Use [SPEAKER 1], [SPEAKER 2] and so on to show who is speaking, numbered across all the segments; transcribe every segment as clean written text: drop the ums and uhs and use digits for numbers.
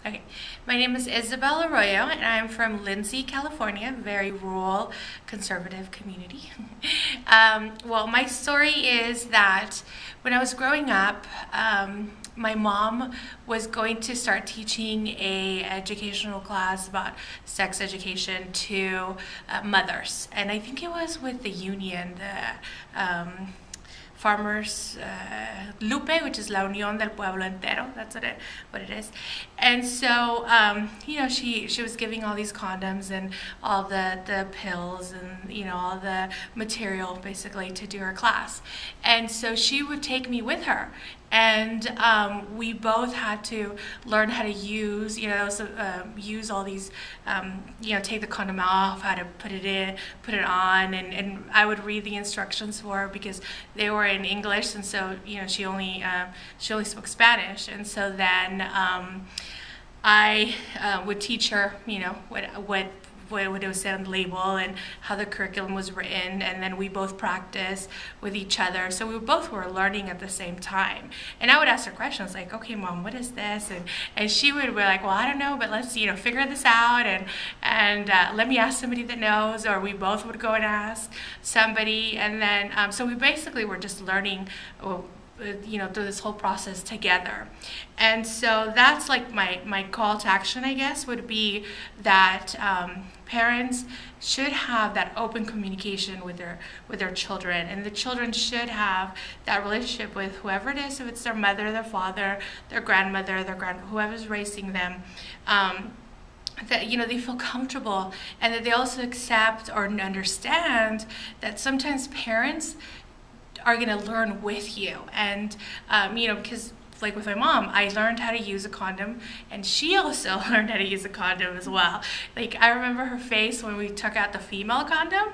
[SPEAKER 1] Okay, my name is Isabel Arroyo, and I'm from Lindsay, California, very rural, conservative community. Well, my story is that when I was growing up, my mom was going to start teaching a educational class about sex education to mothers, and I think it was with the union, the farmers, Lupe, which is La Unión del Pueblo Entero. That's what it is. And so, she was giving all these condoms and all the pills and, all the material basically to do her class. And so she would take me with her. And we both had to learn how to use, use all these, take the condom off, how to put it in, put it on, and I would read the instructions for her because they were in English, and so she only spoke Spanish, and so then I would teach her, what it was said on the label and how the curriculum was written, and then we both practiced with each other. So we both were learning at the same time. And I would ask her questions like, okay, Mom, what is this? And she would be like, well, I don't know, but let's, figure this out, and let me ask somebody that knows, or we both would go and ask somebody. And then, so we basically were just learning, through this whole process together. And so that's like my call to action, I guess, would be that parents should have that open communication with their children, and the children should have that relationship with whoever it is, if it's their mother, their father, their grandmother, whoever's raising them. That they feel comfortable, and that they also accept or understand that sometimes parents are going to learn with you. And because like with my mom, I learned how to use a condom, and she also learned how to use a condom as well. Like, I remember her face when we took out the female condom,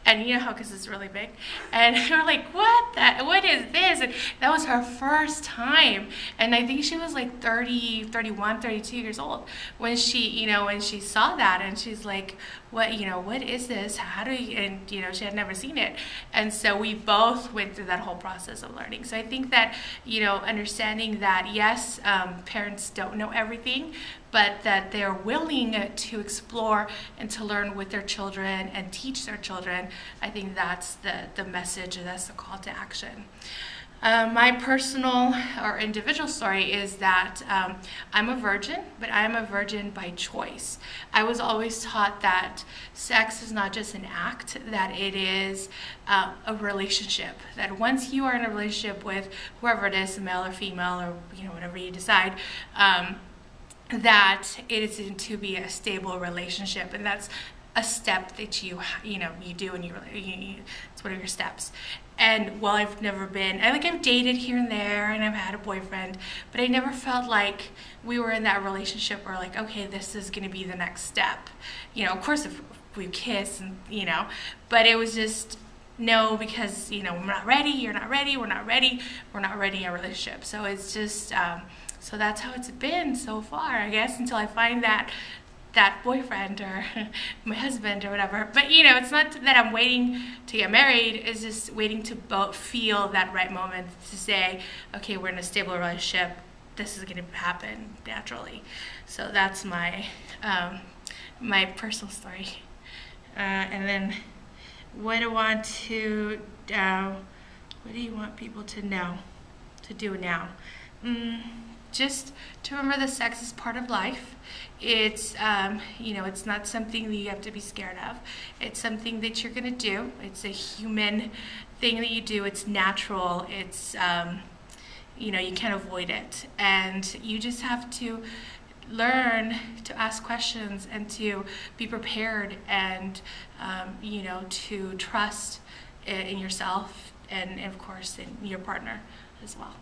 [SPEAKER 1] and because it's really big, and we were like, what is this? And that was her first time, and I think she was like 30, 31, 32 years old when she, when she saw that, and she's like, what is this? How do you, and she had never seen it. And so we both went through that whole process of learning. So I think that, understanding that, yes, parents don't know everything, but that they're willing to explore and to learn with their children and teach their children, I think that's the message, and that's the call to action. My personal or individual story is that I'm a virgin, but I'm a virgin by choice. I was always taught that sex is not just an act, that it is a relationship. That once you are in a relationship with whoever it is, male or female, or whatever you decide, that it is to be a stable relationship, and that's a step that you do, and it's one of your steps. And while I've never been, I've dated here and there, and I've had a boyfriend, but I never felt like we were in that relationship where, like, okay, this is going to be the next step. Of course, if we kiss, and but it was just no, because we're not ready, you're not ready, we're not ready, we're not ready in a relationship. So it's just so that's how it's been so far, I guess, until I find that boyfriend or my husband or whatever. But it's not that I'm waiting to get married, it's just waiting to both feel that right moment to say, okay, we're in a stable relationship, this is going to happen naturally. So that's my my personal story. And then what do you want people to know, to do now? Just to remember that sex is part of life. It's it's not something that you have to be scared of. It's something that you're gonna do. It's a human thing that you do. It's natural. It's you can't avoid it, and you just have to learn to ask questions and to be prepared, and to trust in yourself, and of course in your partner as well.